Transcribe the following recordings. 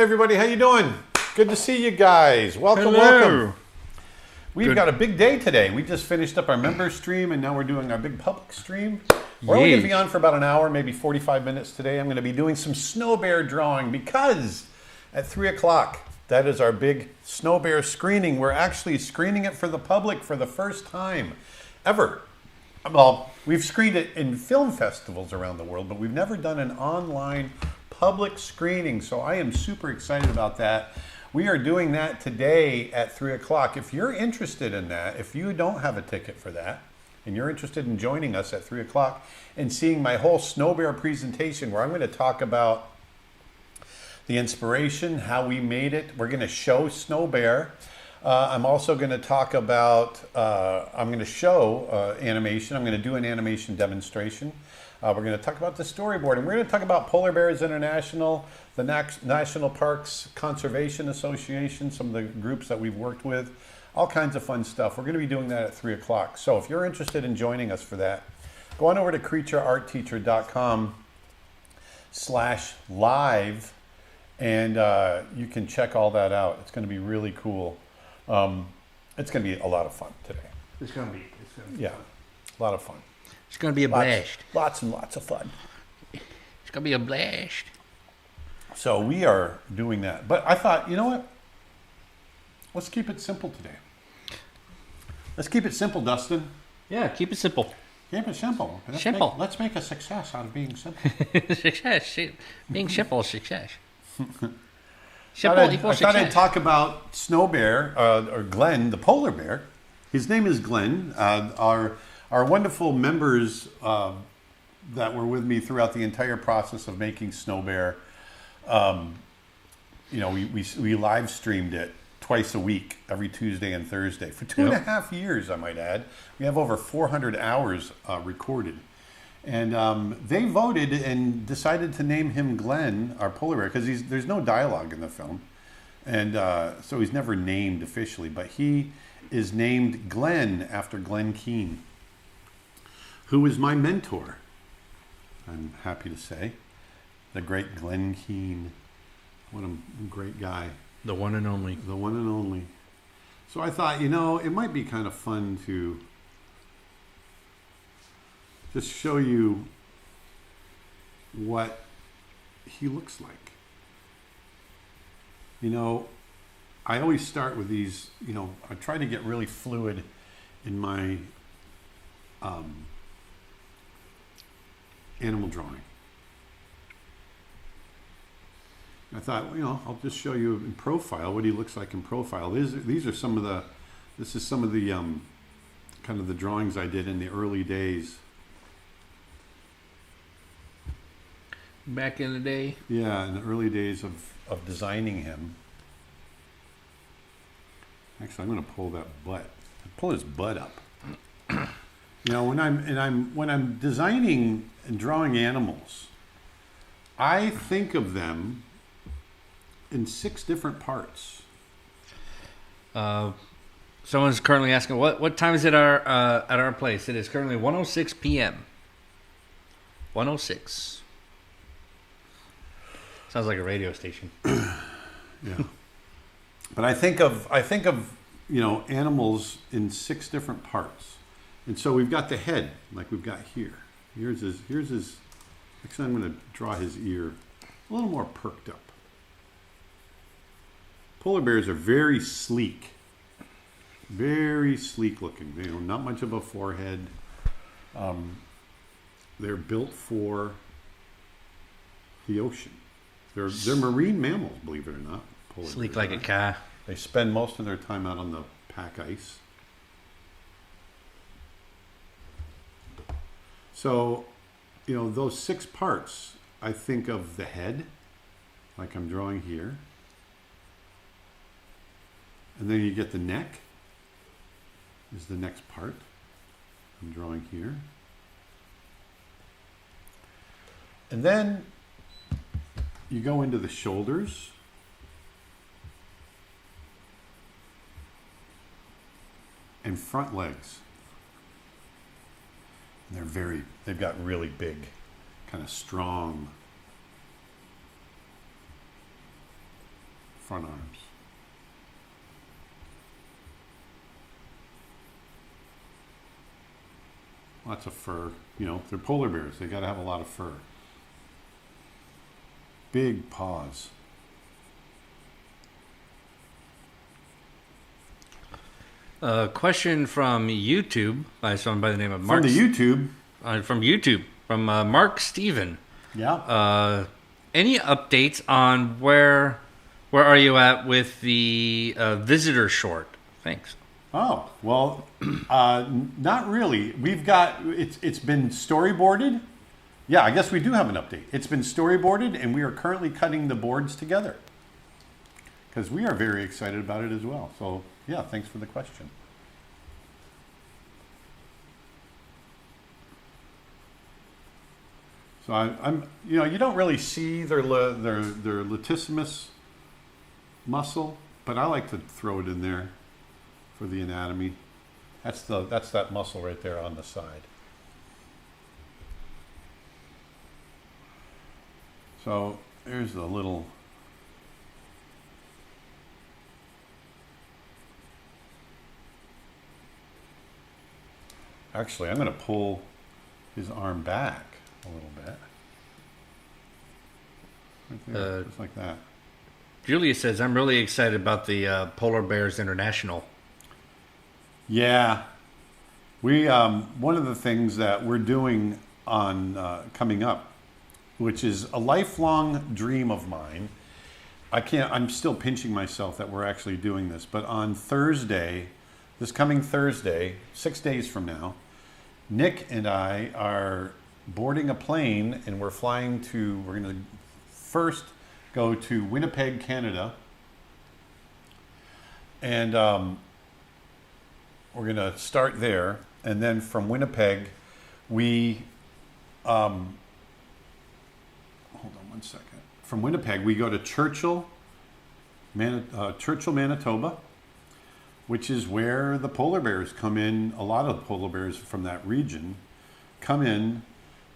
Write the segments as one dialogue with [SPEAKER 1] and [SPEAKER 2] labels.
[SPEAKER 1] Hey everybody, how you doing? Good to see you guys. Welcome,
[SPEAKER 2] Hello.
[SPEAKER 1] welcome. We've got a big day today. We just finished up our member stream and now we're doing our big public stream. We're only going to be on for about an hour, maybe 45 minutes today. I'm going to be doing some snow bear drawing because at 3 o'clock, that is our big snow bear screening. We're actually screening it for the public for the first time ever. Well, we've screened it in film festivals around the world, but we've never done an online public screening. So I am super excited about that. We are doing that today at 3 o'clock. If you're interested in that, if you don't have a ticket for that, and you're interested in joining us at 3 o'clock and seeing my whole snow bear presentation where I'm going to talk about the inspiration, how we made it. We're going to show snow bear. I'm also going to talk about, I'm going to show animation. I'm going to do an animation demonstration. We're going to talk about the storyboard, and we're going to talk about Polar Bears International, the National Parks Conservation Association, some of the groups that we've worked with, all kinds of fun stuff. We're going to be doing that at 3 o'clock. So if you're interested in joining us for that, go on over to creatureartteacher.com/live, and you can check all that out. It's going to be really cool. It's going to be a lot of fun today.
[SPEAKER 2] It's gonna be
[SPEAKER 1] Yeah, a lot of fun.
[SPEAKER 2] It's gonna be a blast.
[SPEAKER 1] Lots and lots of fun.
[SPEAKER 2] It's gonna be a blast.
[SPEAKER 1] So we are doing that. But I thought, you know what? Let's keep it simple today. Let's keep it simple, Dustin.
[SPEAKER 2] Yeah, keep it simple.
[SPEAKER 1] Keep it simple.
[SPEAKER 2] Simple.
[SPEAKER 1] Let's make a success out of being simple.
[SPEAKER 2] Success. Being simple is success.
[SPEAKER 1] I
[SPEAKER 2] Simple equals
[SPEAKER 1] thought I'd
[SPEAKER 2] success.
[SPEAKER 1] talk about Snow Bear, or Glenn, the polar bear. His name is Glenn. Our wonderful members that were with me throughout the entire process of making Snow Bear, we live streamed it twice a week, every Tuesday and Thursday, for 2.5 years, I might add. We have over 400 hours recorded. And they voted and decided to name him Glenn, our polar bear, because there's no dialogue in the film. And so he's never named officially, but he is named Glenn after Glenn Keane, who is my mentor, I'm happy to say. The great Glenn Keane. What a great guy.
[SPEAKER 2] The one and only.
[SPEAKER 1] The one and only. So I thought, it might be kind of fun to just show you what he looks like. I always start with these, I try to get really fluid in my animal drawing. I thought, I'll just show you in profile what he looks like in profile. These are some of the kind of the drawings I did in the early days.
[SPEAKER 2] Back in the day.
[SPEAKER 1] Yeah, in the early days of designing him. Actually, I'm going to pull his butt up. When I'm designing and drawing animals, I think of them in 6 different parts.
[SPEAKER 2] Someone's currently asking what time is it at our place? It is currently 1:06 p.m. 1:06. Sounds like a radio station.
[SPEAKER 1] Yeah. But I think of animals in 6 different parts. And so we've got the head, like we've got here. Here's his actually I'm going to draw his ear a little more perked up. Polar bears are very sleek looking. Not much of a forehead. They're built for the ocean. They're marine mammals, believe it or not.
[SPEAKER 2] Sleek like a car.
[SPEAKER 1] They spend most of their time out on the pack ice. So, those 6 parts, I think of the head, like I'm drawing here. And then you get the neck, is the next part I'm drawing here. And then you go into the shoulders. And front legs. And they've got really big, kind of strong front arms. Lots of fur. You know, they're polar bears. They got to have a lot of fur. Big paws.
[SPEAKER 2] A question from YouTube by someone by the name of Mark.
[SPEAKER 1] From the YouTube?
[SPEAKER 2] From YouTube. From Mark Steven.
[SPEAKER 1] Yeah.
[SPEAKER 2] Any updates on where are you at with the visitor short? Thanks.
[SPEAKER 1] Oh, well, not really. We've got, it's been storyboarded. Yeah, I guess we do have an update. It's been storyboarded, and we are currently cutting the boards together. Because we are very excited about it as well. So, yeah, thanks for the question. So I'm you know, you don't really see their latissimus muscle, but I like to throw it in there for the anatomy. That's that muscle right there on the side. So there's the little. Actually, I'm going to pull his arm back a little bit. Right there, just like that.
[SPEAKER 2] Julia says, I'm really excited about the Polar Bears International.
[SPEAKER 1] Yeah. We one of the things that we're doing on coming up, which is a lifelong dream of mine. I'm still pinching myself that we're actually doing this, but on Thursday, this coming Thursday, 6 days from now, Nick and I are boarding a plane and we're going to first go to Winnipeg, Canada. And we're going to start there. And then from Winnipeg, we, hold on one second. From Winnipeg, we go to Churchill, Manitoba, which is where the polar bears come in. A lot of the polar bears from that region come in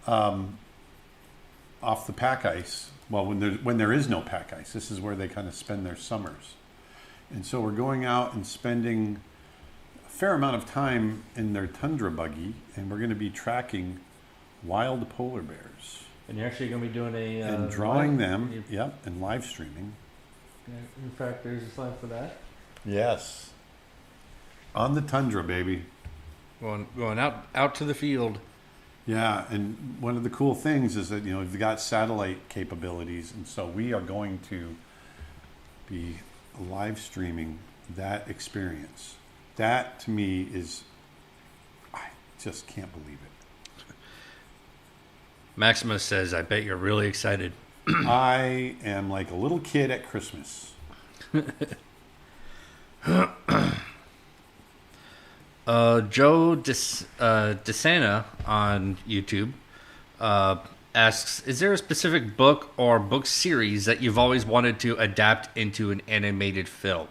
[SPEAKER 1] off the pack ice. Well, when there is no pack ice, this is where they kind of spend their summers. And so we're going out and spending a fair amount of time in their tundra buggy, and we're going to be tracking wild polar bears.
[SPEAKER 2] And you're actually going to be doing
[SPEAKER 1] and drawing them, yep, and live streaming.
[SPEAKER 2] In fact, there's a slide for that.
[SPEAKER 1] Yes. On the tundra, baby.
[SPEAKER 2] Going out to the field.
[SPEAKER 1] Yeah, and one of the cool things is that, you know, we've got satellite capabilities, and so we are going to be live streaming that experience. That, to me, I just can't believe it.
[SPEAKER 2] Maximus says, I bet you're really excited.
[SPEAKER 1] I am like a little kid at Christmas.
[SPEAKER 2] Joe DeSana on YouTube asks, is there a specific book or book series that you've always wanted to adapt into an animated film?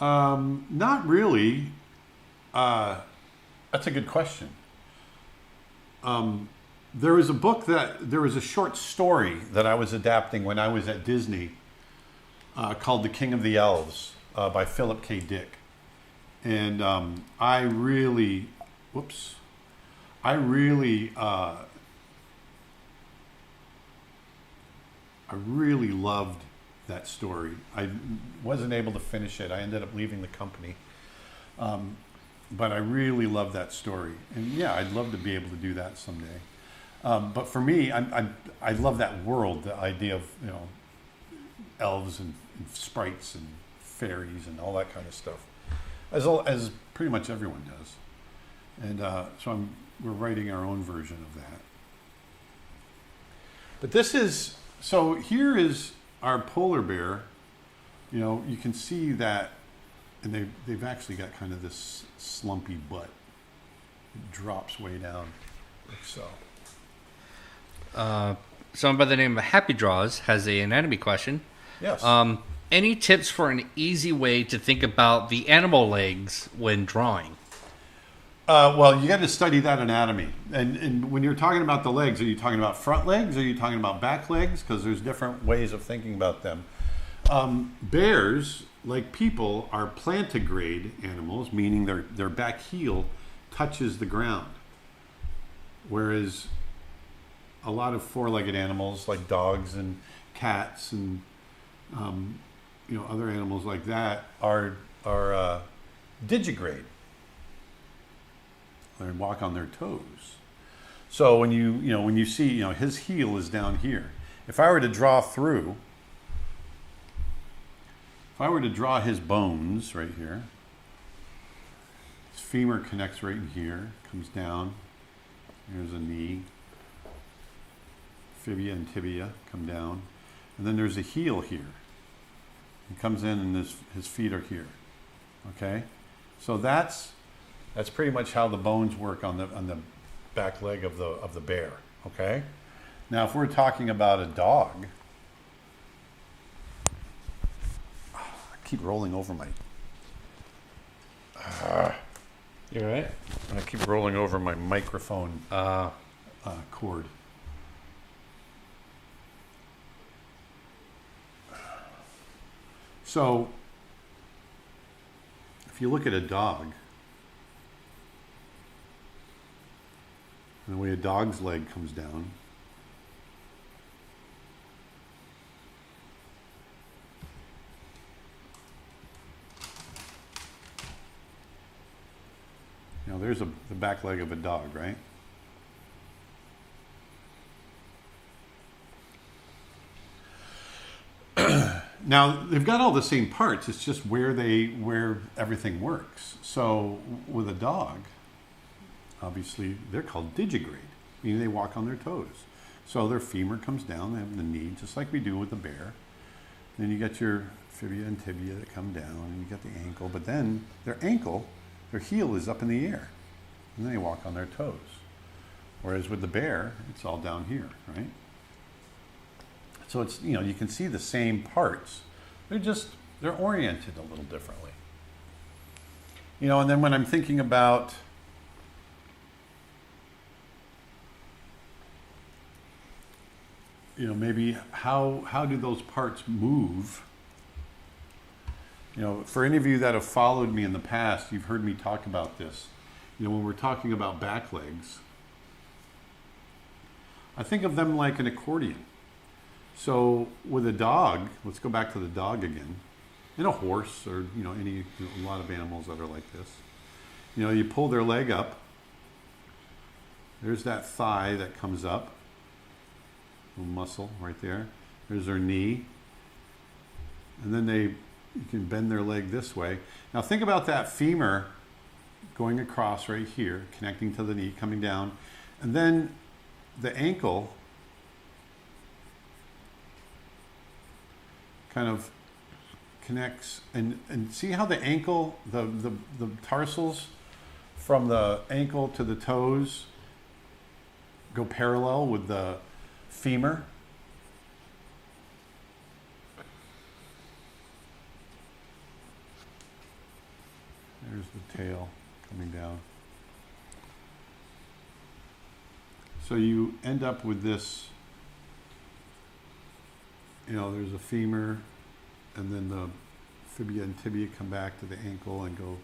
[SPEAKER 1] Not really. That's a good question. There was a short story that I was adapting when I was at Disney called The King of the Elves by Philip K. Dick. And I really loved that story. I wasn't able to finish it. I ended up leaving the company. But I really love that story. And yeah, I'd love to be able to do that someday. But for me, I love that world, the idea of, you know, elves and sprites and fairies and all that kind of stuff, as pretty much everyone does. And so we're writing our own version of that. But here is our polar bear. You know, you can see that, and they've actually got kind of this slumpy butt. It drops way down, like so.
[SPEAKER 2] Someone by the name of Happy Draws has an anatomy question.
[SPEAKER 1] Yes.
[SPEAKER 2] Any tips for an easy way to think about the animal legs when drawing?
[SPEAKER 1] Well, you got to study that anatomy. And when you're talking about the legs, are you talking about front legs? Or are you talking about back legs? Because there's different ways of thinking about them. Bears, like people, are plantigrade animals, meaning their back heel touches the ground. Whereas a lot of four-legged animals, like dogs and cats and other animals like that, are digigrade. They walk on their toes. So when you see his heel is down here. If I were to draw his bones right here, his femur connects right in here, comes down. Here's a knee. Fibia and tibia come down. And then there's a heel here. He comes in and his feet are here. Okay? So that's pretty much how the bones work on the back leg of the bear. Okay? Now if we're talking about a dog, I keep rolling over my
[SPEAKER 2] You all right?
[SPEAKER 1] I keep rolling over my microphone cord. So, if you look at a dog, and the way a dog's leg comes down, there's the back leg of a dog, right? Now they've got all the same parts. It's just where everything works. So with a dog, obviously they're called digigrade, meaning they walk on their toes. So their femur comes down, they have the knee, just like we do with the bear. Then you got your fibia and tibia that come down, and you got the ankle. But then their heel is up in the air, and then they walk on their toes. Whereas with the bear, it's all down here, right? So it's, you can see the same parts. They're oriented a little differently. And then when I'm thinking about maybe how do those parts move? For any of you that have followed me in the past, you've heard me talk about this. When we're talking about back legs, I think of them like an accordion. So with a dog, let's go back to the dog again, and a horse, or a lot of animals that are like this. You pull their leg up. There's that thigh that comes up, little muscle right there. There's their knee, and then you can bend their leg this way. Now think about that femur going across right here, connecting to the knee, coming down, and then the ankle kind of connects, and see how the ankle, the tarsals from the ankle to the toes go parallel with the femur. There's the tail coming down. So you end up with this, there's a femur, and then the fibia and tibia come back to the ankle and go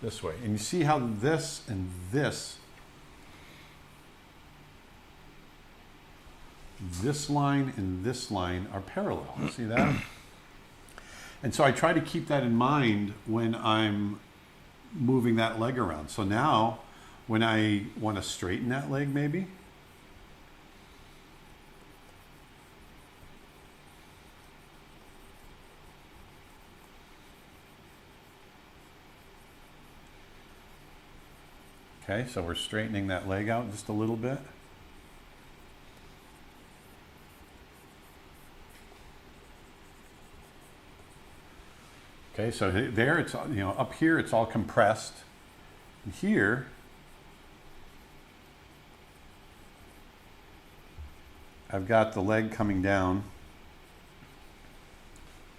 [SPEAKER 1] this way. And you see how this and this line and this line are parallel. See that? And so I try to keep that in mind when I'm moving that leg around. So now, when I want to straighten that leg maybe, okay, so we're straightening that leg out just a little bit. Okay, so there it's, up here it's all compressed. And here, I've got the leg coming down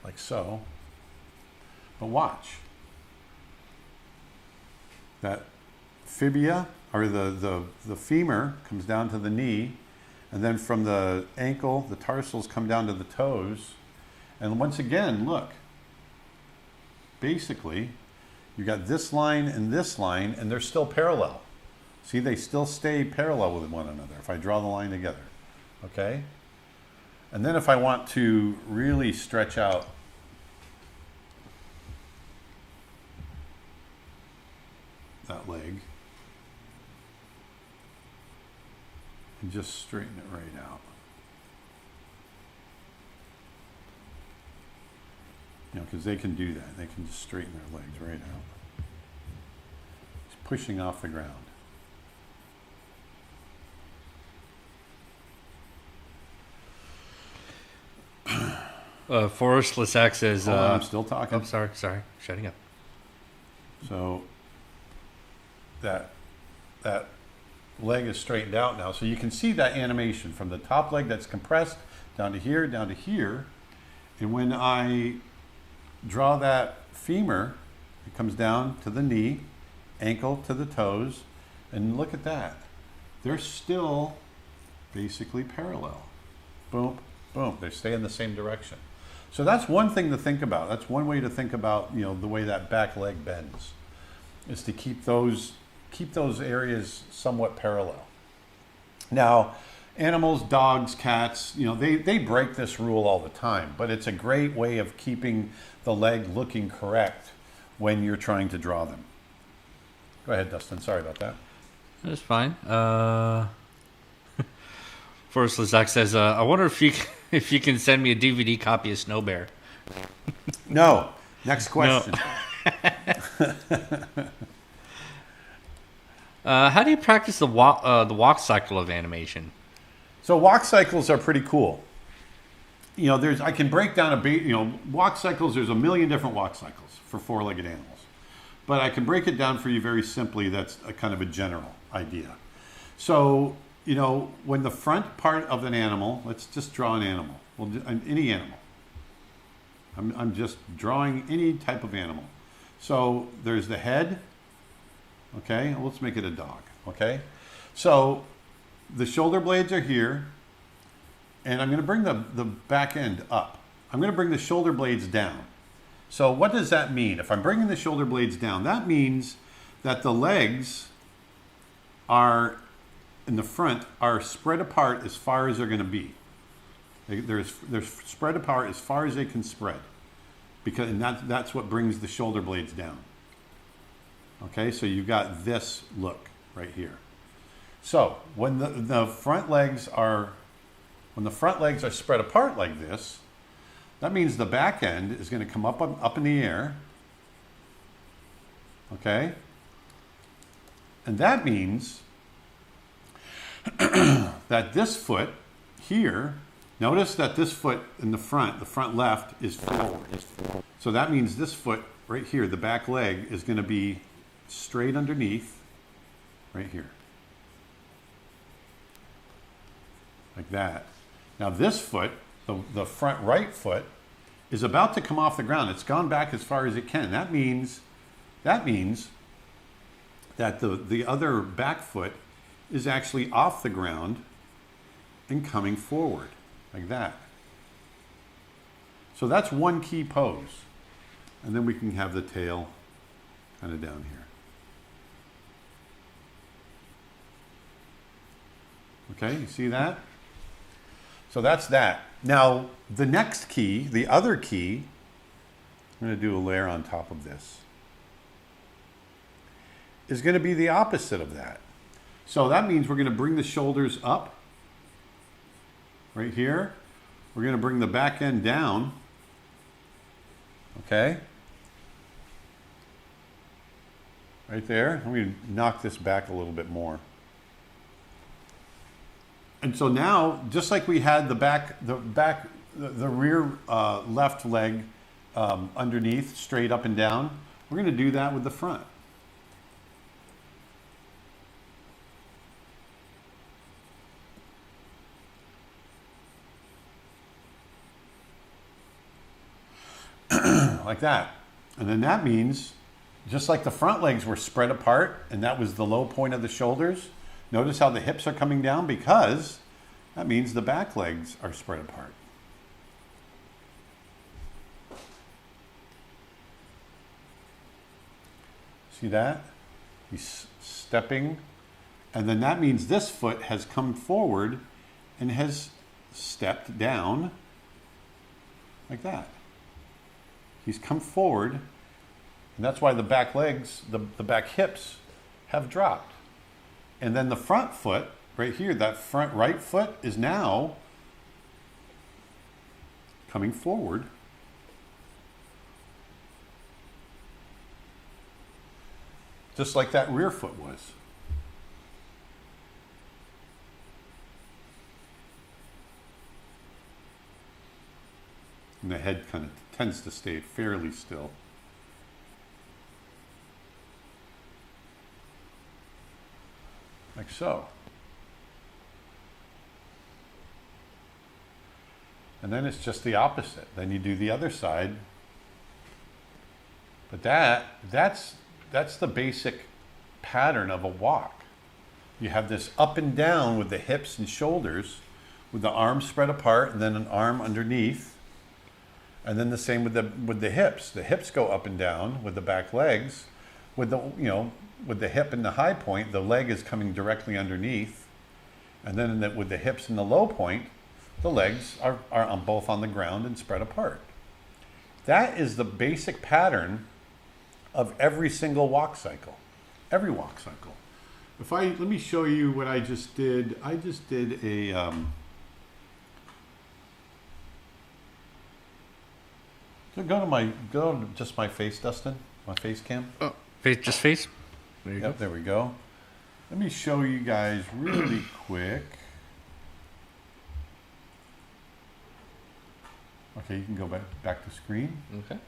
[SPEAKER 1] like so. But watch. That fibia, or the femur, comes down to the knee, and then from the ankle, the tarsals come down to the toes, And once again, look, basically, you got this line, and they're still parallel. See, they still stay parallel with one another if I draw the line together, okay? And then if I want to really stretch out that leg, and just straighten it right out. You know, because they can do that. They can just straighten their legs right out. Just pushing off the ground.
[SPEAKER 2] Forrest Lissac says...
[SPEAKER 1] Hold on, I'm still talking.
[SPEAKER 2] I'm sorry. Shutting up.
[SPEAKER 1] So that leg is straightened out now. So you can see that animation from the top leg that's compressed down to here, down to here. And when I draw that femur, it comes down to the knee, ankle to the toes, and look at that. They're still basically parallel. Boom, boom. They stay in the same direction. So that's one thing to think about. That's one way to think about, you know, the way that back leg bends, is to keep those areas somewhat parallel. Now, animals, dogs, cats, you know, they break this rule all the time, but it's a great way of keeping the leg looking correct when you're trying to draw them. Go ahead, Dustin. Sorry about that.
[SPEAKER 2] That's fine. Forrest Lissac says, I wonder if you can send me a DVD copy of Snow Bear.
[SPEAKER 1] No. Next question.
[SPEAKER 2] No. How do you practice the walk cycle of animation?
[SPEAKER 1] So walk cycles are pretty cool. You know, I can break down walk cycles. There's a million different walk cycles for four-legged animals, but I can break it down for you very simply. That's a kind of a general idea. So, you know, when the front part of an animal, let's just draw an animal. Well, any animal. I'm just drawing any type of animal. So there's the head. Okay, well, let's make it a dog. Okay, so the shoulder blades are here, and I'm going to bring the back end up. I'm going to bring the shoulder blades down. So what does that mean? If I'm bringing the shoulder blades down, that means that the legs are in the front are spread apart as far as they're going to be. They're spread apart as far as they can spread, and that's what brings the shoulder blades down. Okay, so you've got this look right here. So when the front legs are spread apart like this, that means the back end is going to come up in the air. Okay, and that means that this foot here, notice that this foot in the front left is forward. So that means this foot right here, the back leg, is going to be straight underneath right here. Like that. Now this foot, the front right foot, is about to come off the ground. It's gone back as far as it can. That means that the other back foot is actually off the ground and coming forward like that. So that's one key pose. And then we can have the tail kind of down here. Okay, you see that? So that's that. Now, the next key, the other key, I'm going to do a layer on top of this, is going to be the opposite of that. So that means we're going to bring the shoulders up right here. We're going to bring the back end down. Okay? Right there. I'm going to knock this back a little bit more. And so now, just like we had the rear left leg underneath, straight up and down, we're going to do that with the front. Like that. And then that means, just like the front legs were spread apart, and that was the low point of the shoulders, notice how the hips are coming down, because that means the back legs are spread apart. See that? He's stepping. And then that means this foot has come forward and has stepped down like that. He's come forward, and that's why the back legs, the back hips have dropped. And then the front foot, right here, that front right foot is now coming forward. Just like that rear foot was. And the head kind of tends to stay fairly still. Like so. And then it's just the opposite. Then you do the other side. But that's the basic pattern of a walk. You have this up and down with the hips and shoulders, with the arms spread apart and then an arm underneath. And then the same with the hips. The hips go up and down with the back legs. With the hip in the high point, the leg is coming directly underneath. And then with the hips in the low point, the legs are both on the ground and spread apart. That is the basic pattern of every single walk cycle. Every walk cycle. Let me show you what I just did. I just did a so go to just my face, Dustin. My face cam.
[SPEAKER 2] Oh, just face. There you go.
[SPEAKER 1] There we go. Let me show you guys really quick. Okay, you can go back to screen.
[SPEAKER 2] Okay.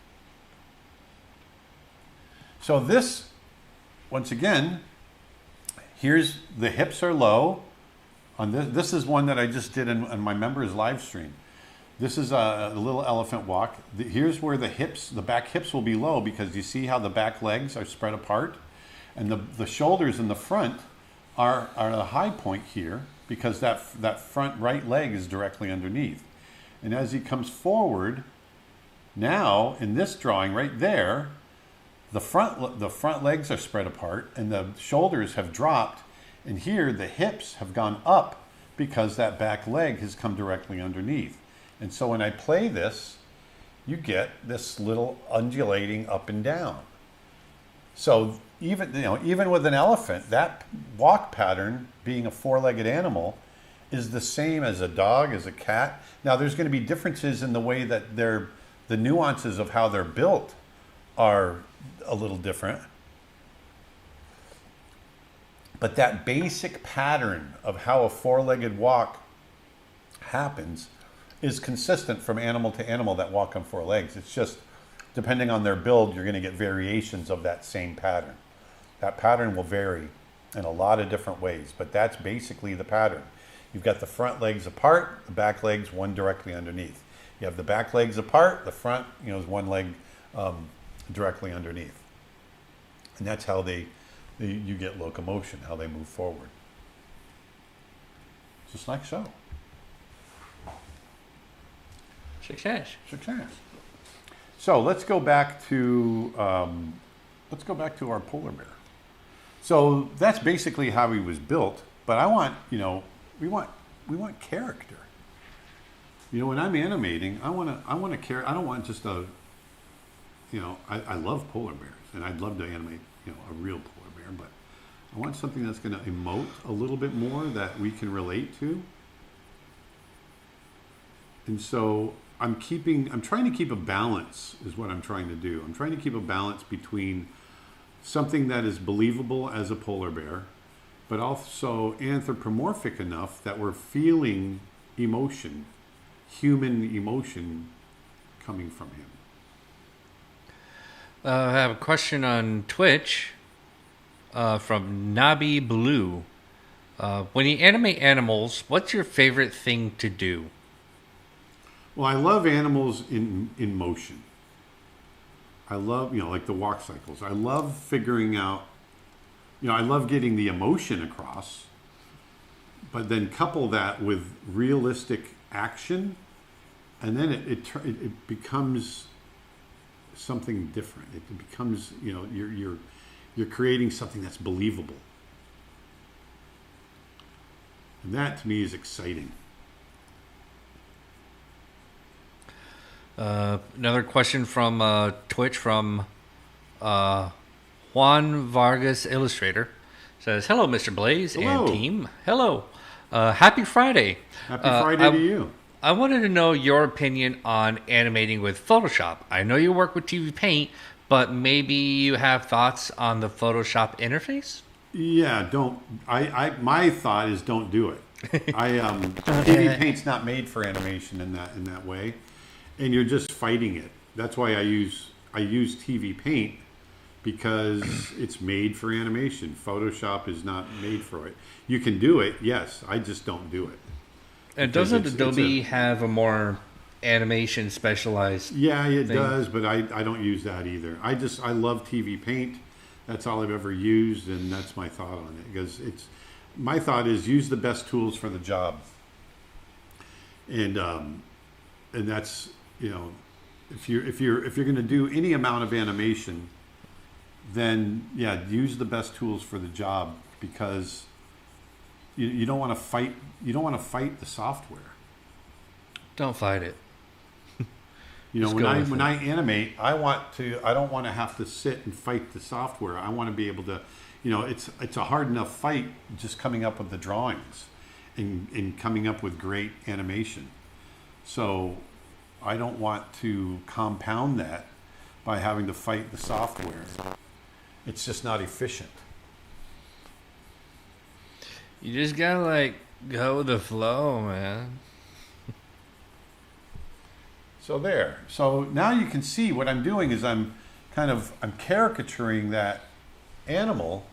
[SPEAKER 1] So this, once again, here's the hips are low. On this is one that I just did on my members live stream. This is a little elephant walk. Here's where the back hips will be low because you see how the back legs are spread apart, and the shoulders in the front are the high point here because that front right leg is directly underneath. And as he comes forward, now in this drawing right there, the front legs are spread apart and the shoulders have dropped, and here the hips have gone up because that back leg has come directly underneath. And so when I play this, you get this little undulating up and down. So even with an elephant, that walk pattern, being a four-legged animal, is the same as a dog, as a cat. Now there's going to be differences in the way that the nuances of how they're built are a little different. But that basic pattern of how a four-legged walk happens is consistent from animal to animal that walk on four legs. It's just, depending on their build, you're going to get variations of that same pattern. That pattern will vary in a lot of different ways, but that's basically the pattern. You've got the front legs apart, the back legs one directly underneath. You have the back legs apart, the front is one leg directly underneath. And that's how you get locomotion, how they move forward. Just like so.
[SPEAKER 2] Success.
[SPEAKER 1] So let's go back to our polar bear. So that's basically how he was built. But I want, we want character. When I'm animating, I want to care. I don't want just I love polar bears, and I'd love to animate, a real polar bear. But I want something that's going to emote a little bit more that we can relate to. And so I'm trying to keep a balance is what I'm trying to do. I'm trying to keep a balance between something that is believable as a polar bear, but also anthropomorphic enough that we're feeling emotion, human emotion coming from him.
[SPEAKER 2] I have a question on Twitch from Nabi Blue. When you animate animals, what's your favorite thing to do?
[SPEAKER 1] Well, I love animals in motion. I love, like the walk cycles. I love figuring out, I love getting the emotion across, but then couple that with realistic action, and then it becomes something different. It becomes, You're creating something that's believable. And that to me is exciting.
[SPEAKER 2] Another question from Twitch from Juan Vargas Illustrator says, "Hello, Mr. Blaise
[SPEAKER 1] Hello.
[SPEAKER 2] and team. Hello. Happy Friday.
[SPEAKER 1] Happy Friday to you.
[SPEAKER 2] I wanted to know your opinion on animating with Photoshop. I know you work with TV Paint, but maybe you have thoughts on the Photoshop interface?"
[SPEAKER 1] Yeah, don't. My thought is don't do it. TV Paint's not made for animation in that way, and you're just fighting it. That's why I use TV Paint, because it's made for animation. Photoshop is not made for it. You can do it, yes. I just don't do it.
[SPEAKER 2] And doesn't Adobe have a more animation specialized?
[SPEAKER 1] Yeah, it
[SPEAKER 2] thing?
[SPEAKER 1] does, but I don't use that either. I love TV Paint. That's all I've ever used, and that's my thought on it. Because my thought is use the best tools for the job. And that's, if you're going to do any amount of animation, then yeah, use the best tools for the job, because you don't want to fight. You don't want to fight the software.
[SPEAKER 2] Don't fight it.
[SPEAKER 1] When I animate, I don't want to have to sit and fight the software. I want to be able to, it's a hard enough fight just coming up with the drawings and coming up with great animation. So I don't want to compound that by having to fight the software. It's just not efficient.
[SPEAKER 2] You just gotta go with the flow, man.
[SPEAKER 1] So there. So now you can see what I'm doing is I'm caricaturing that animal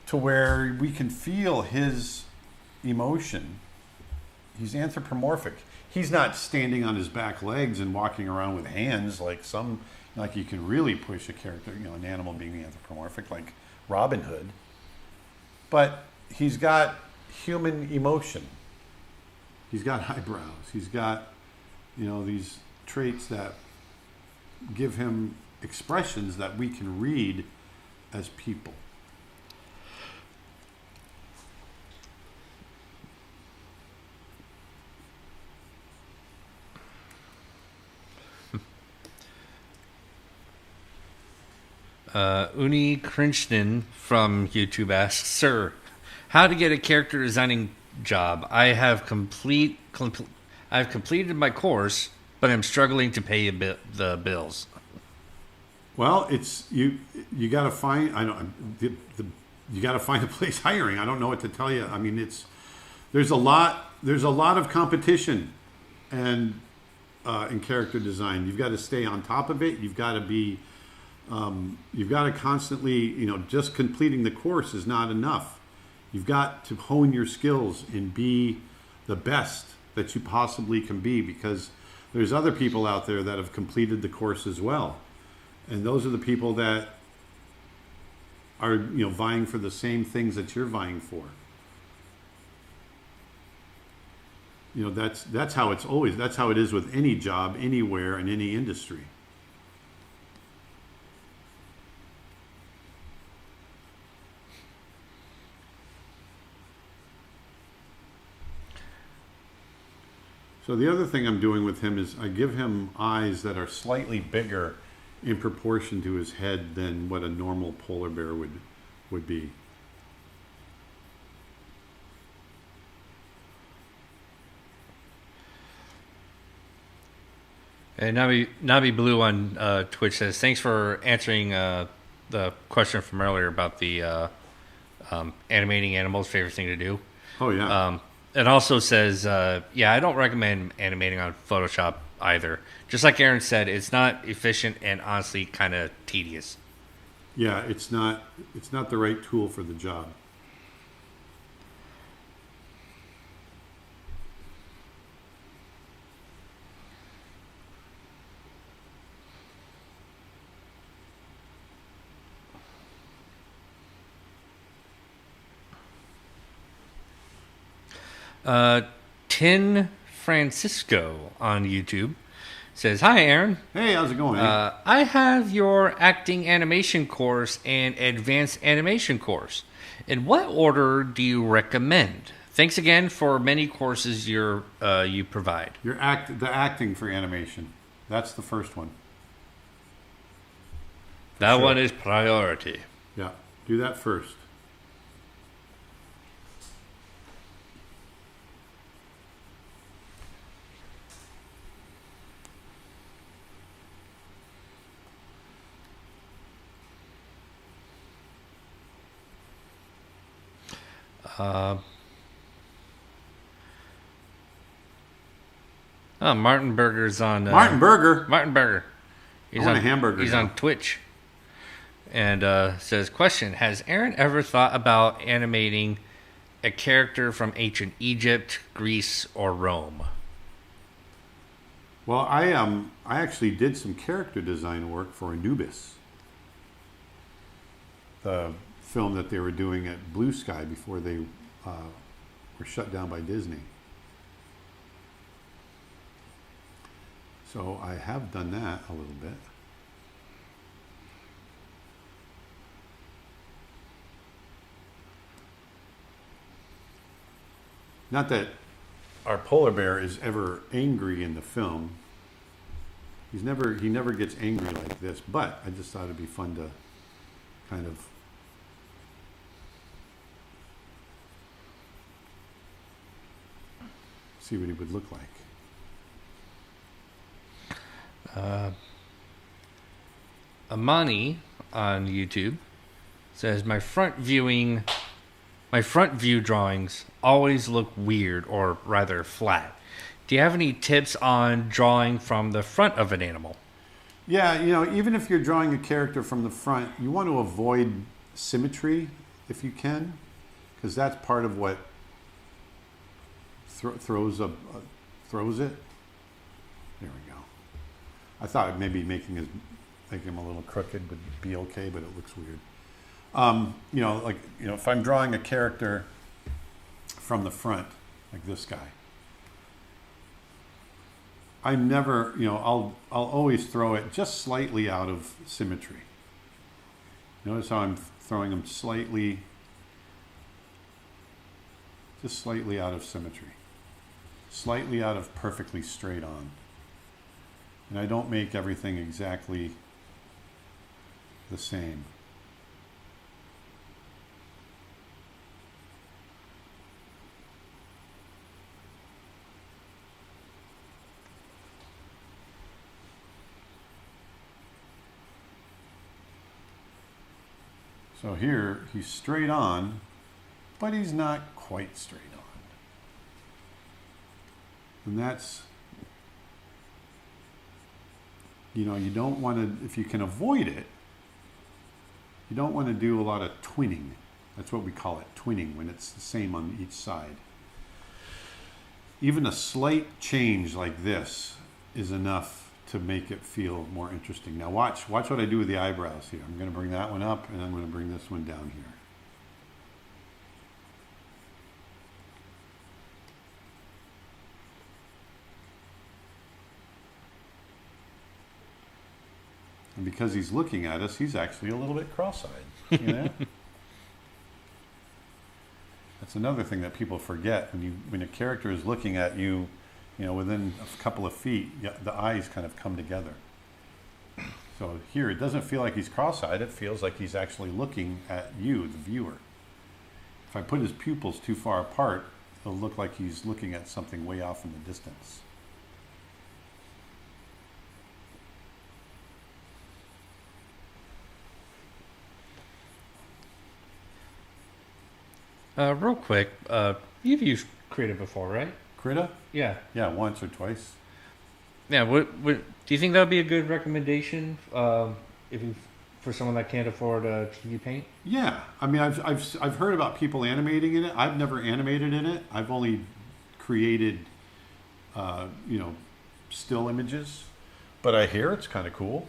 [SPEAKER 1] to where we can feel his emotion. He's anthropomorphic. He's not standing on his back legs and walking around with hands like you can really push a character, an animal being anthropomorphic like Robin Hood. But he's got human emotion. He's got eyebrows. He's got, these traits that give him expressions that we can read as people.
[SPEAKER 2] Uni Crinchdon from YouTube asks, "Sir, how to get a character designing job? I've completed my course, but I'm struggling to pay the bills."
[SPEAKER 1] Well, it's you got to find. You got to find a place hiring. I don't know what to tell you. I mean, there's a lot of competition, and in character design, you've got to stay on top of it. You've got to be. You've got to constantly, just completing the course is not enough. You've got to hone your skills and be the best that you possibly can be, because there's other people out there that have completed the course as well. And those are the people that are, vying for the same things that you're vying for. That's how it is with any job, anywhere, in any industry. So the other thing I'm doing with him is I give him eyes that are slightly bigger in proportion to his head than what a normal polar bear would be.
[SPEAKER 2] And Nabi Blue on Twitch says, "Thanks for answering the question from earlier about the animating animals. Favorite thing to do."
[SPEAKER 1] Oh yeah.
[SPEAKER 2] It also says, "Yeah, I don't recommend animating on Photoshop either. Just like Aaron said, it's not efficient and honestly kind of tedious."
[SPEAKER 1] Yeah, it's not the right tool for the job.
[SPEAKER 2] Tin Francisco on YouTube Says, "Hi, Aaron.
[SPEAKER 1] Hey, how's it going?
[SPEAKER 2] I have your acting animation course and advanced animation course. In what order do you recommend? Thanks again for many courses you provide."
[SPEAKER 1] The acting for animation. That's the first one.
[SPEAKER 2] That one is priority.
[SPEAKER 1] Yeah, do that first.
[SPEAKER 2] Martin Berger's on...
[SPEAKER 1] Martin Berger?
[SPEAKER 2] Martin Berger.
[SPEAKER 1] I want a hamburger
[SPEAKER 2] He's
[SPEAKER 1] now.
[SPEAKER 2] on Twitch. And says, question, has Aaron ever thought about animating a character from ancient Egypt, Greece, or Rome?
[SPEAKER 1] Well, I actually did some character design work for Anubis, the film that they were doing at Blue Sky before they were shut down by Disney. So I have done that a little bit. Not that our polar bear is ever angry in the film. He never gets angry like this, but I just thought it'd be fun to kind of see what he would look like.
[SPEAKER 2] Amani on YouTube says, my front view drawings always look weird, or rather flat. Do you have any tips on drawing from the front of an animal?
[SPEAKER 1] Yeah, even if you're drawing a character from the front, you want to avoid symmetry if you can, because that's part of what throws it. There we go. I thought maybe making him a little crooked would be okay, but it looks weird. If I'm drawing a character from the front, like this guy, I never, I'll always throw it just slightly out of symmetry. Notice how I'm throwing them just slightly out of symmetry, slightly out of perfectly straight on. And I don't make everything exactly the same. So here, he's straight on, but he's not quite straight on. And that's, you don't want to, if you can avoid it, you don't want to do a lot of twinning. That's what we call it, twinning, when it's the same on each side. Even a slight change like this is enough to make it feel more interesting. Now watch what I do with the eyebrows here. I'm going to bring that one up, and I'm going to bring this one down here. And because he's looking at us, he's actually a little bit cross-eyed. See that? That's another thing that people forget. When a character is looking at you, within a couple of feet, the eyes kind of come together. So here, it doesn't feel like he's cross-eyed. It feels like he's actually looking at you, the viewer. If I put his pupils too far apart, it'll look like he's looking at something way off in the distance.
[SPEAKER 2] Real quick, you've used Krita before, right?
[SPEAKER 1] Krita?
[SPEAKER 2] Yeah.
[SPEAKER 1] Yeah, once or twice.
[SPEAKER 2] Yeah. What do you think that would be a good recommendation for someone that can't afford 3D paint?
[SPEAKER 1] Yeah, I mean, I've heard about people animating in it. I've never animated in it. I've only created, still images. But I hear it's kind of cool.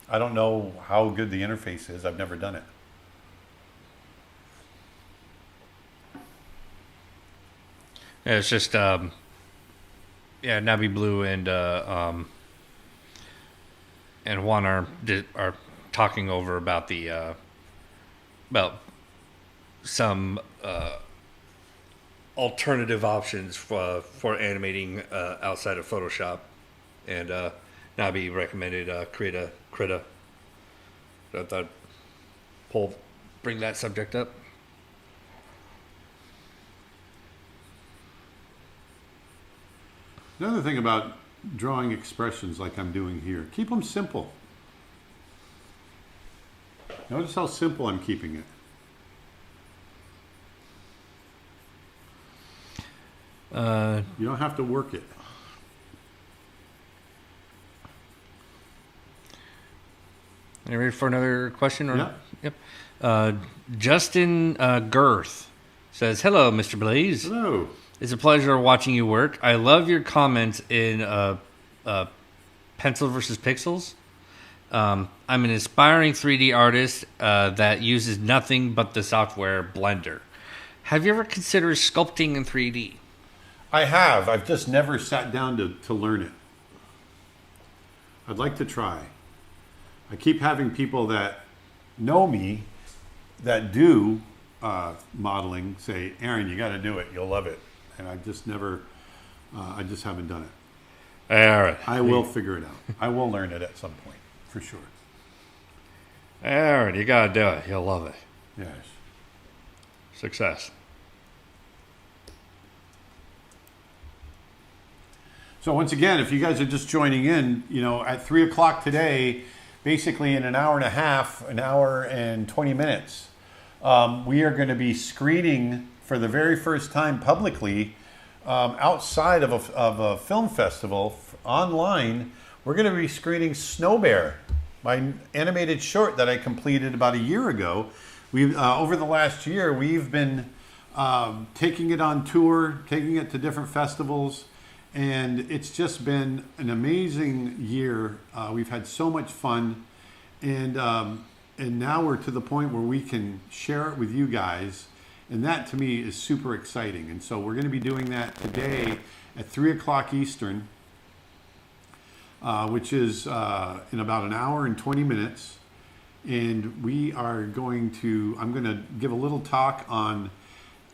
[SPEAKER 1] I don't know how good the interface is. I've never done it.
[SPEAKER 2] Yeah, it's just Navi Blue and and Juan are talking over about the about some alternative options for animating outside of Photoshop, and Nabi recommended create a Krita. So I thought bring that subject up.
[SPEAKER 1] Another thing about drawing expressions like I'm doing here, keep them simple. Notice how simple I'm keeping it. You don't have to work it.
[SPEAKER 2] Are you ready for another question? Or?
[SPEAKER 1] Yeah.
[SPEAKER 2] Yep. Justin Girth says, "Hello, Mr. Blaise.
[SPEAKER 1] Hello.
[SPEAKER 2] It's a pleasure watching you work. I love your comments in Pencil versus Pixels. I'm an aspiring 3D artist that uses nothing but the software Blender. Have you ever considered sculpting in 3D?
[SPEAKER 1] I have. I've just never sat down to learn it. I'd like to try. I keep having people that know me that do modeling say, Aaron, you got to do it. You'll love it. And I just never, I just haven't done it.
[SPEAKER 2] Aaron.
[SPEAKER 1] I will figure it out. I will learn it at some point, for sure.
[SPEAKER 2] Aaron, you got to do it. You'll love it.
[SPEAKER 1] Yes.
[SPEAKER 2] Success.
[SPEAKER 1] So once again, if you guys are just joining in, at 3 o'clock today, basically in an hour and a half, an hour and 20 minutes, we are going to be screening for the very first time publicly outside of a film festival online. We're going to be screening Snow Bear, my animated short that I completed about a year ago. We've over the last year, we've been taking it on tour, taking it to different festivals, and it's just been an amazing year. We've had so much fun, and now we're to the point where we can share it with you guys, and that to me is super exciting. And so we're going to be doing that today at 3 o'clock Eastern, which is in about an hour and 20 minutes. And we are going to, I'm going to give a little talk on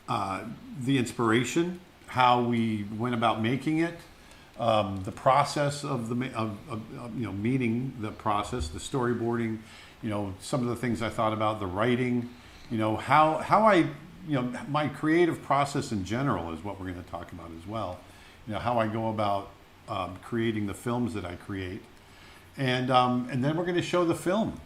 [SPEAKER 1] the inspiration, how we went about making it, the process of meeting the process, the storyboarding, some of the things I thought about, the writing, how I, my creative process in general is what we're going to talk about as well. How I go about creating the films that I create, and then we're going to show the film.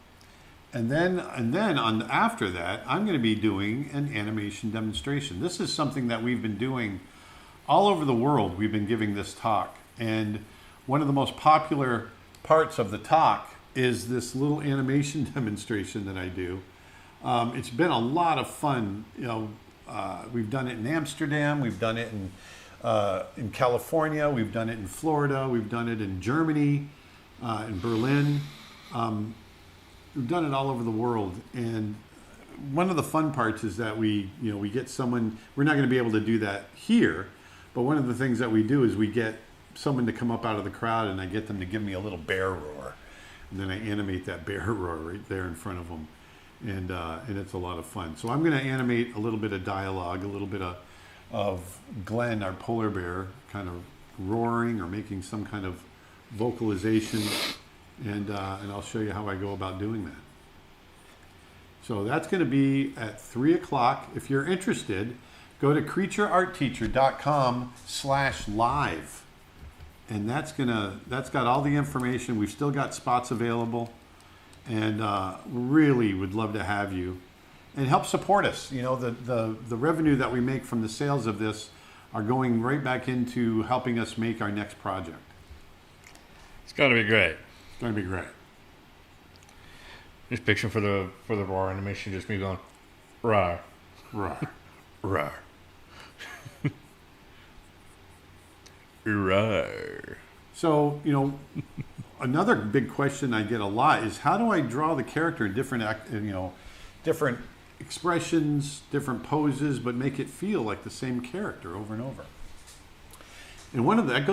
[SPEAKER 1] And then after that, I'm going to be doing an animation demonstration. This is something that we've been doing all over the world. We've been giving this talk. And one of the most popular parts of the talk is this little animation demonstration that I do. It's been a lot of fun. We've done it in Amsterdam. We've done it in California. We've done it in Florida. We've done it in Germany, in Berlin. We've done it all over the world, and one of the fun parts is that we get someone. We're not going to be able to do that here, but one of the things that we do is we get someone to come up out of the crowd, and I get them to give me a little bear roar, and then I animate that bear roar right there in front of them, and it's a lot of fun. So I'm going to animate a little bit of dialogue, a little bit of Glenn, our polar bear, kind of roaring or making some kind of vocalization. And I'll show you how I go about doing that. So that's going to be at 3 o'clock. If you're interested, go to creatureartteacher.com/live. And that's got all the information. We've still got spots available. And really would love to have you. And help support us. The revenue that we make from the sales of this are going right back into helping us make our next project.
[SPEAKER 2] It's going to be great.
[SPEAKER 1] It's going to be great.
[SPEAKER 2] Just picture for the roar animation, just me going, rawr,
[SPEAKER 1] Rawr.
[SPEAKER 2] rawr, rawr.
[SPEAKER 1] So, another big question I get a lot is how do I draw the character in different expressions, different poses, but make it feel like the same character over and over? And one of that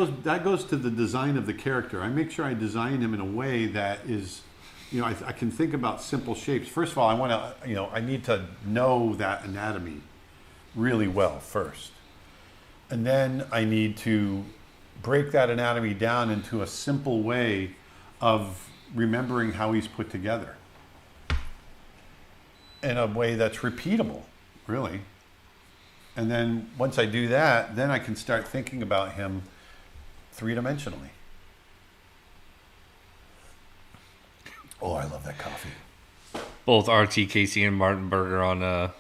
[SPEAKER 1] goes to the design of the character. I make sure I design him in a way that is, I can think about simple shapes. First of all, I want to, I need to know that anatomy really well first. And then I need to break that anatomy down into a simple way of remembering how he's put together. In a way that's repeatable, really. And then once I do that, then I can start thinking about him three-dimensionally. Oh, I love that coffee.
[SPEAKER 2] Both RT Casey and Martin Berger on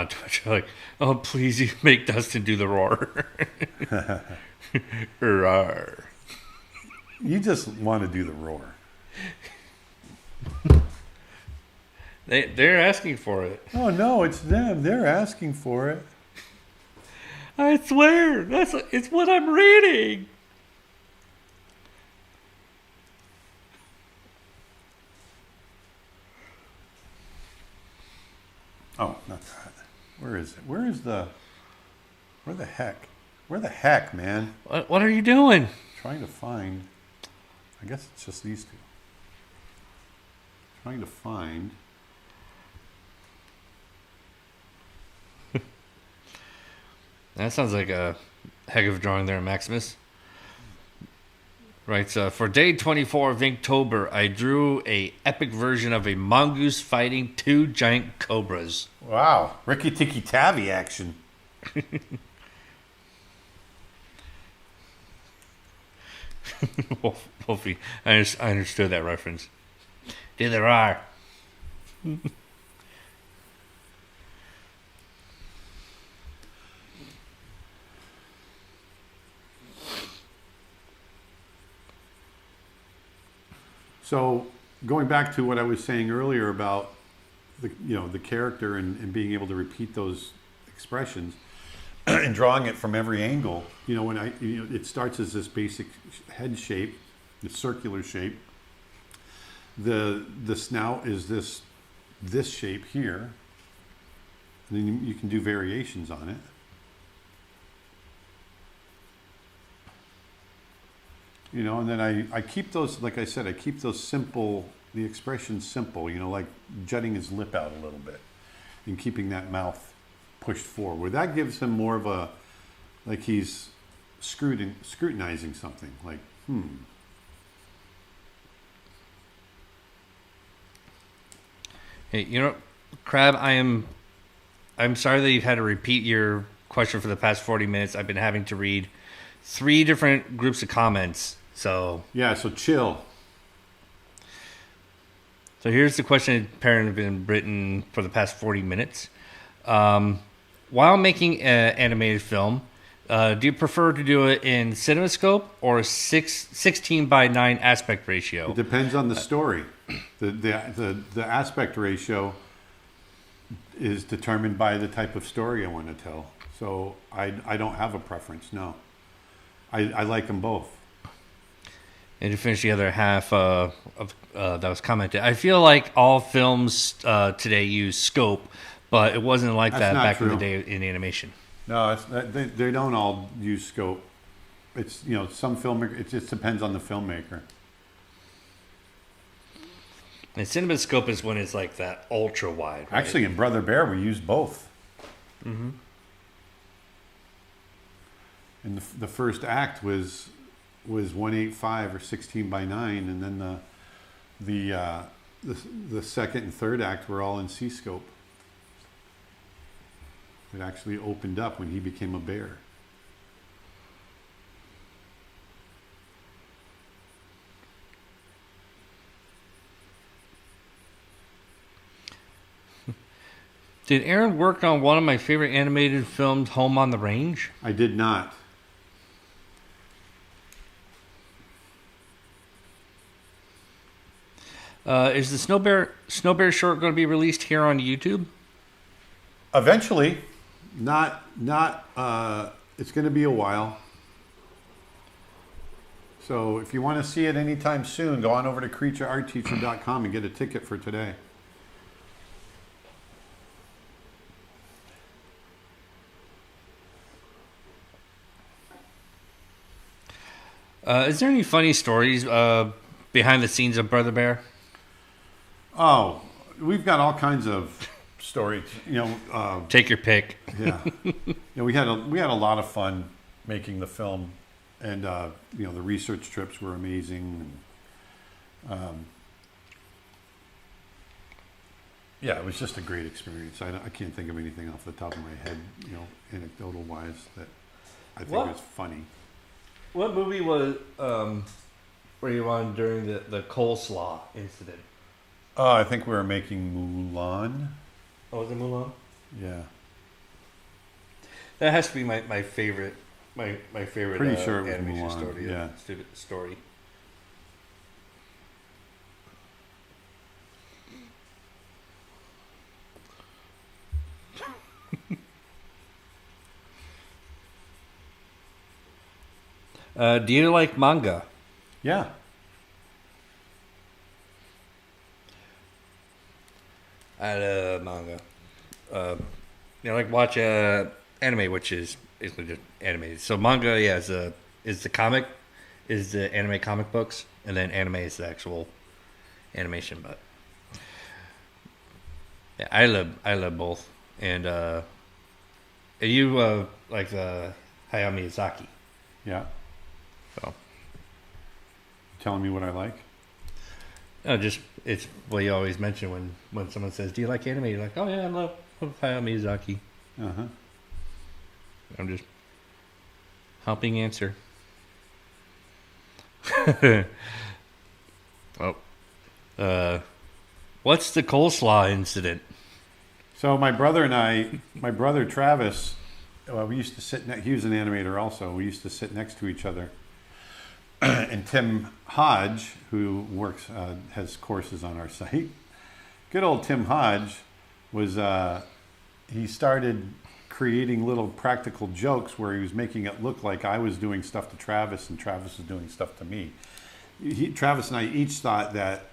[SPEAKER 2] Twitch are like, oh, please, you make Dustin do the roar. Roar.
[SPEAKER 1] You just want to do the roar.
[SPEAKER 2] They're asking for it.
[SPEAKER 1] Oh, no, it's them. They're asking for it.
[SPEAKER 2] I swear, it's what I'm reading.
[SPEAKER 1] Oh, not that. Where is it? Where the heck? Where the heck, man?
[SPEAKER 2] What are you doing?
[SPEAKER 1] Trying to find. I guess it's just these two. Trying to find.
[SPEAKER 2] That sounds like a heck of a drawing there, Maximus. Right, for day 24 of Inktober, I drew a epic version of a mongoose fighting two giant cobras.
[SPEAKER 1] Wow, Ricky Tikki Tavi action.
[SPEAKER 2] Wolfie, I understood that reference. There are.
[SPEAKER 1] So going back to what I was saying earlier about the character and being able to repeat those expressions and drawing it from every angle, when it starts as this basic head shape, the circular shape. The snout is this shape here, and then you can do variations on it. And then I keep those, like I said, I keep those simple, the expressions simple, like jutting his lip out a little bit and keeping that mouth pushed forward. That gives him more of a, like he's scrutinizing something, like,
[SPEAKER 2] Hey, Crab, I'm sorry that you've had to repeat your question for the past 40 minutes. I've been having to read 3 different groups of comments. So
[SPEAKER 1] yeah, so chill.
[SPEAKER 2] So here's the question that apparently been written for the past 40 minutes. While making an animated film, do you prefer to do it in CinemaScope or 16 by 9 aspect ratio?
[SPEAKER 1] It depends on the story. The aspect ratio is determined by the type of story I want to tell. So I don't have a preference, no. I like them both.
[SPEAKER 2] And to finish the other half that was commented, I feel like all films today use scope, but it wasn't like that back in the day in animation.
[SPEAKER 1] No, they don't all use scope. It's some filmmaker. It just depends on the filmmaker.
[SPEAKER 2] And CinemaScope is when it's like that ultra wide. Right?
[SPEAKER 1] Actually, in Brother Bear, we used both.
[SPEAKER 2] Mm-hmm.
[SPEAKER 1] And the first act was 1:8:5 or 16 by 9, and then the second and third act were all in C-scope. It actually opened up when he became a bear.
[SPEAKER 2] Did Aaron work on one of my favorite animated films, Home on the Range?
[SPEAKER 1] I did not.
[SPEAKER 2] Is the Snow Bear short going to be released here on YouTube?
[SPEAKER 1] Eventually. Not. It's going to be a while. So if you want to see it anytime soon, go on over to creatureartteacher.com and get a ticket for today.
[SPEAKER 2] Is there any funny stories behind the scenes of Brother Bear?
[SPEAKER 1] Oh, we've got all kinds of stories.
[SPEAKER 2] Take your pick.
[SPEAKER 1] Yeah. We had a lot of fun making the film, and the research trips were amazing. And, yeah, it was just a great experience. I can't think of anything off the top of my head, anecdotal wise, that I think was funny.
[SPEAKER 2] What movie were you on during the coleslaw incident?
[SPEAKER 1] I think we were making Mulan.
[SPEAKER 2] Oh, was it Mulan?
[SPEAKER 1] Yeah.
[SPEAKER 2] That has to be my favorite. My favorite.
[SPEAKER 1] Pretty sure it was
[SPEAKER 2] animation
[SPEAKER 1] Mulan.
[SPEAKER 2] story.
[SPEAKER 1] Yeah.
[SPEAKER 2] Story. Do you like manga?
[SPEAKER 1] Yeah.
[SPEAKER 2] I love manga. Watch anime, which is basically just anime. So manga, yeah, is the anime comic books, and then anime is the actual animation. But yeah, I love both. And you like the Hayao Miyazaki?
[SPEAKER 1] Yeah.
[SPEAKER 2] So
[SPEAKER 1] telling me what I like?
[SPEAKER 2] It's what you always mention when someone says, "Do you like anime?" You're like, "Oh yeah, I love Hayao Miyazaki."
[SPEAKER 1] Uh-huh.
[SPEAKER 2] I'm just helping answer. What's the coleslaw incident?
[SPEAKER 1] So my brother Travis, we used to sit. He was an animator also. We used to sit next to each other. And Tim Hodge, who works has courses on our site. Good old Tim Hodge was he started creating little practical jokes where he was making it look like I was doing stuff to Travis and Travis was doing stuff to me. Travis and I each thought that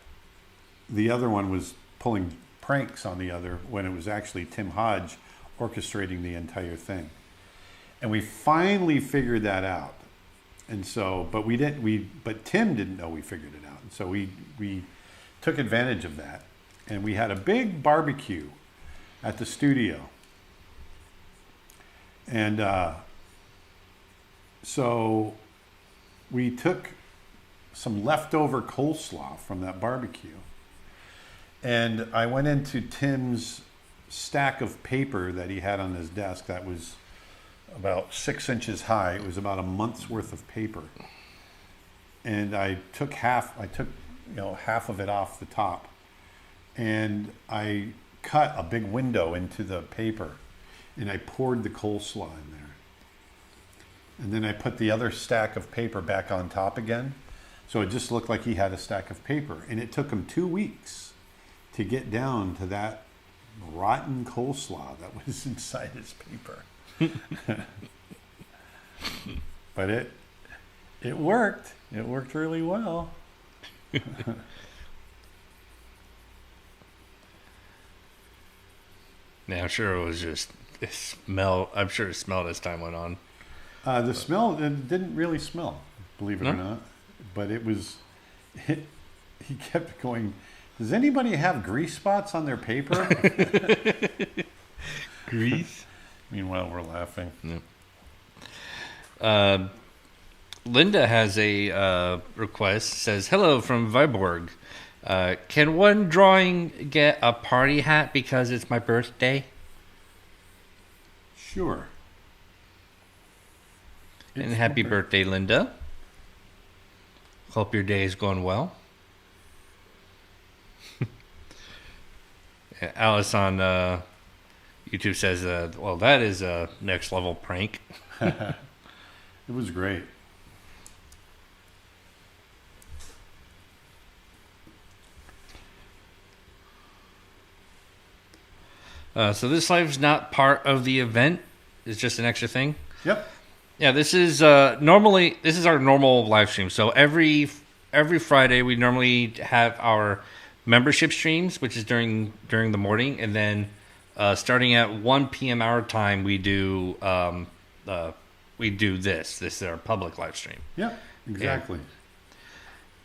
[SPEAKER 1] the other one was pulling pranks on the other when it was actually Tim Hodge orchestrating the entire thing. And we finally figured that out. And so, but Tim didn't know we figured it out. And so we took advantage of that. And we had a big barbecue at the studio. And so we took some leftover coleslaw from that barbecue. And I went into Tim's stack of paper that he had on his desk that was about 6 inches high. It was about a month's worth of paper. And I took half of it off the top. And I cut a big window into the paper. And I poured the coleslaw in there. And then I put the other stack of paper back on top again. So it just looked like he had a stack of paper. And it took him 2 weeks to get down to that rotten coleslaw that was inside his paper. But it worked. It worked really well.
[SPEAKER 2] Yeah, I'm sure it was just smell. I'm sure it smelled as time went on.
[SPEAKER 1] The smell, it didn't really smell, believe it or not. But it was, he kept going, does anybody have grease spots on their paper?
[SPEAKER 2] Grease?
[SPEAKER 1] Meanwhile, we're laughing.
[SPEAKER 2] Yeah. Linda has a request. Says, hello from Viborg. Can one drawing get a party hat because it's my birthday?
[SPEAKER 1] Sure.
[SPEAKER 2] And happy birthday, Linda. Hope your day is going well. Alice on YouTube says, well, that is a next level prank.
[SPEAKER 1] It was great.
[SPEAKER 2] So this live is not part of the event. It's just an extra thing.
[SPEAKER 1] Yep.
[SPEAKER 2] Yeah, this is normally this is our normal live stream. So every Friday we normally have our membership streams, which is during the morning, and then starting at 1 p.m. our time we do this. This is our public live stream.
[SPEAKER 1] Yeah. Exactly.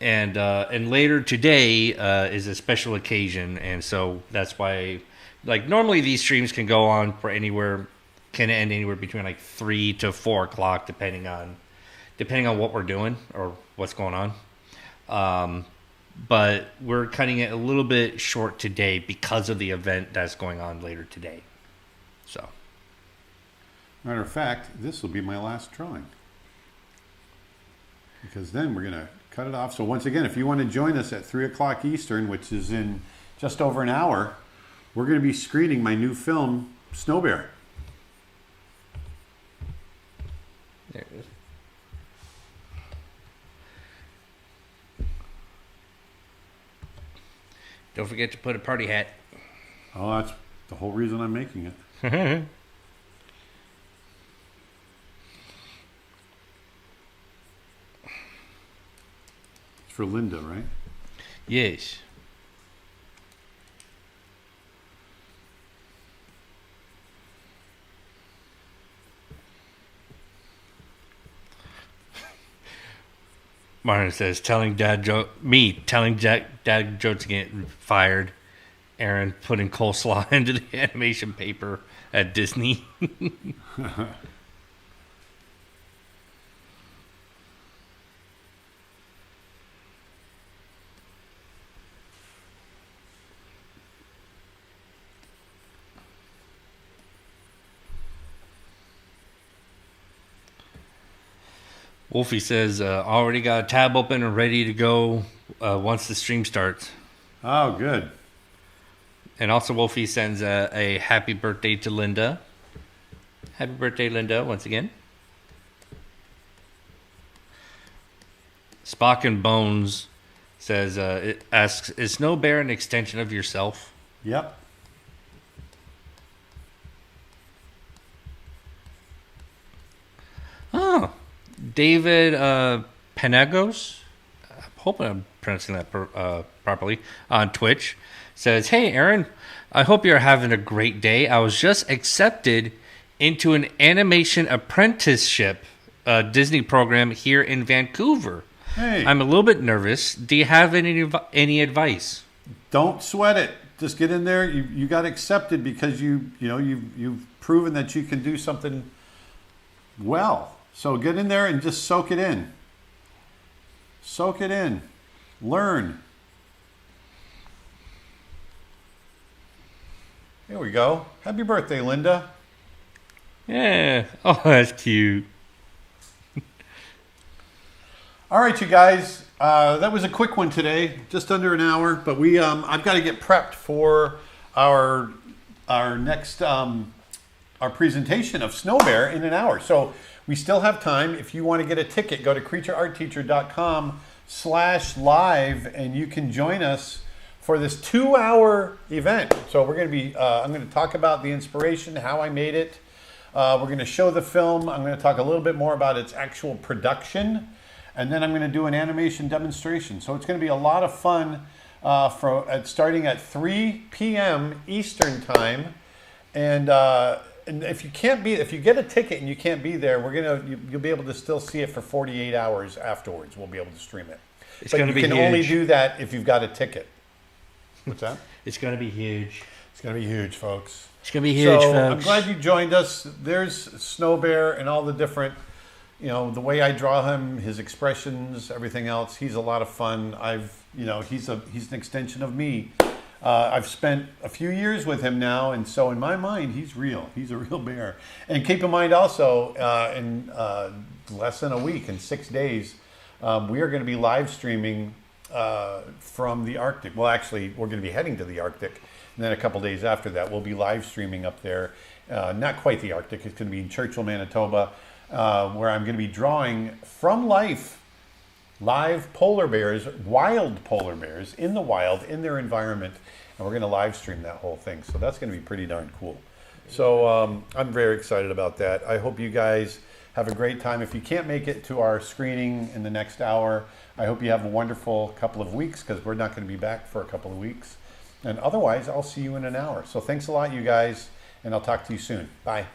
[SPEAKER 2] And later today is a special occasion, and so that's why, like, normally these streams can go on for can end anywhere between like 3 to 4 o'clock, depending on what we're doing or what's going on. But we're cutting it a little bit short today because of the event that's going on later today. So,
[SPEAKER 1] matter of fact, this will be my last drawing, because then we're going to cut it off. So once again, if you want to join us at 3 o'clock Eastern, which is in just over an hour, we're going to be screening my new film, Snow Bear.
[SPEAKER 2] there it is. Don't forget to put a party hat.
[SPEAKER 1] Oh, that's the whole reason I'm making it. It's for Linda, right?
[SPEAKER 2] Yes. Martin says, telling dad jokes getting fired. Aaron putting coleslaw into the animation paper at Disney. Wolfie says, already got a tab open and ready to go once the stream starts.
[SPEAKER 1] Oh, good.
[SPEAKER 2] And also Wolfie sends a happy birthday to Linda. Happy birthday, Linda, once again. Spock and Bones says, it asks, is Snow Bear an extension of yourself?
[SPEAKER 1] Yep.
[SPEAKER 2] Oh. David Penagos, I hope I'm pronouncing that properly, on Twitch, says, hey, Aaron, I hope you're having a great day. I was just accepted into an animation apprenticeship Disney program here in Vancouver.
[SPEAKER 1] Hey.
[SPEAKER 2] I'm a little bit nervous. Do you have any advice?
[SPEAKER 1] Don't sweat it. Just get in there. You got accepted because you've proven that you can do something well. So get in there and just soak it in. Soak it in. Learn. Here we go. Happy birthday, Linda.
[SPEAKER 2] Yeah. Oh, that's cute.
[SPEAKER 1] All right, you guys. That was a quick one today, just under an hour. But I've got to get prepped for our next our presentation of Snow Bear in an hour. So we still have time. If you want to get a ticket, go to creatureartteacher.com/live, and you can join us for this 2-hour event. So we're going to be, I'm going to talk about the inspiration, how I made it. We're going to show the film. I'm going to talk a little bit more about its actual production. And then I'm going to do an animation demonstration. So it's going to be a lot of fun starting at 3 p.m. Eastern time. And if you get a ticket and you can't be there, you'll be able to still see it for 48 hours afterwards. We'll be able to stream it. But you can only do that if you've got a ticket. What's that?
[SPEAKER 2] It's going to be huge.
[SPEAKER 1] It's going to be huge, folks.
[SPEAKER 2] It's going to be huge, folks.
[SPEAKER 1] I'm glad you joined us. There's Snow Bear and all the different, the way I draw him, his expressions, everything else. He's a lot of fun. He's an extension of me. I've spent a few years with him now, and so in my mind, he's real. He's a real bear. And keep in mind also, in less than a week, in 6 days, we are going to be live streaming from the Arctic. Well, actually, we're going to be heading to the Arctic, and then a couple days after that, we'll be live streaming up there. Not quite the Arctic. It's going to be in Churchill, Manitoba, where I'm going to be drawing from life live polar bears, wild polar bears, in the wild, in their environment, and we're going to live stream that whole thing. So that's going to be pretty darn cool. So I'm very excited about that. I hope you guys have a great time. If you can't make it to our screening in the next hour, I hope you have a wonderful couple of weeks, because we're not going to be back for a couple of weeks. And otherwise, I'll see you in an hour. So thanks a lot, you guys, and I'll talk to you soon. Bye.